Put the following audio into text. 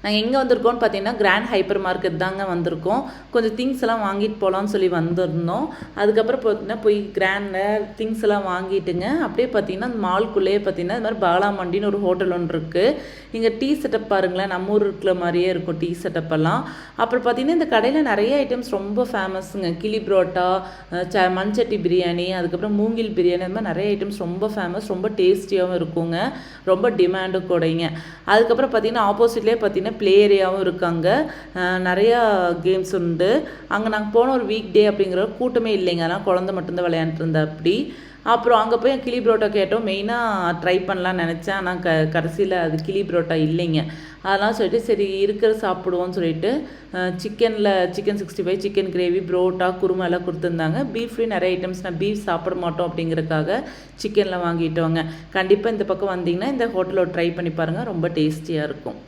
நாங்கள் எங்கே வந்திருக்கோம்னு பார்த்தீங்கன்னா கிராண்ட் ஹைப்பர் மார்க்கெட் தாங்க வந்திருக்கோம். கொஞ்சம் திங்ஸ் எல்லாம் வாங்கிட்டு போகலான்னு சொல்லி வந்திருந்தோம். அதுக்கப்புறம் பார்த்தீங்கன்னா போய் கிராண்டில் திங்ஸ் எல்லாம் வாங்கிட்டுங்க அப்படியே பார்த்தீங்கன்னா அந்த மால்குள்ளேயே பார்த்தீங்கன்னா இது மாதிரி பாலாமண்டின்னு ஒரு ஹோட்டல் ஒன்று இருக்குது. இங்கே டீ செட்டப் பாருங்களேன், நம்ம ஊர் இருக்கிற மாதிரியே இருக்கும் டீ செட்டப் எல்லாம். அப்புறம் பார்த்தீங்கன்னா இந்த கடையில் நிறைய ஐட்டம்ஸ் ரொம்ப ஃபேமஸுங்க. கிளி புரோட்டா, மண்சட்டி பிரியாணி, அதுக்கப்புறம் மூங்கில் பிரியாணி, அது மாதிரி நிறைய ஐட்டம்ஸ் ரொம்ப ஃபேமஸ், ரொம்ப டேஸ்டியாகவும் இருக்குங்க, ரொம்ப டிமாண்டும் கூடங்க. அதுக்கப்புறம் பார்த்தீங்கன்னா ஆப்போசிட்லேயே பார்த்தீங்கன்னா ப்ளே ஏரியாவும் இருக்காங்க. நிறையா கேம்ஸ் உண்டு. அங்கே நாங்கள் போன ஒரு வீக் டே அப்படிங்கிற கூட்டமே இல்லைங்க, அதனால் குழந்தை மட்டும்தான் விளையாண்டுட்டு இருந்தா அப்படி. அப்புறம் அங்கே போய் கிளி புரோட்டா கேட்டோம், மெயினாக ட்ரை பண்ணலான்னு நினச்சேன். ஆனால் கடைசியில் அது கிளி புரோட்டா இல்லைங்க. அதெல்லாம் சொல்லிட்டு சரி இருக்கிற சாப்பிடுவோன்னு சொல்லிட்டு chicken 65, chicken gravy, parotta, kurma எல்லாம் கொடுத்துருந்தாங்க. பீஃப்லேயும் நிறைய ஐட்டம்ஸ், நான் பீஃப் சாப்பிட மாட்டோம் அப்படிங்கிறதுக்காக சிக்கனில் வாங்கிட்டோங்க. கண்டிப்பாக இந்த பக்கம் வந்தீங்கன்னா இந்த ஹோட்டலில் ட்ரை பண்ணி பாருங்கள், ரொம்ப டேஸ்டியாக இருக்கும்.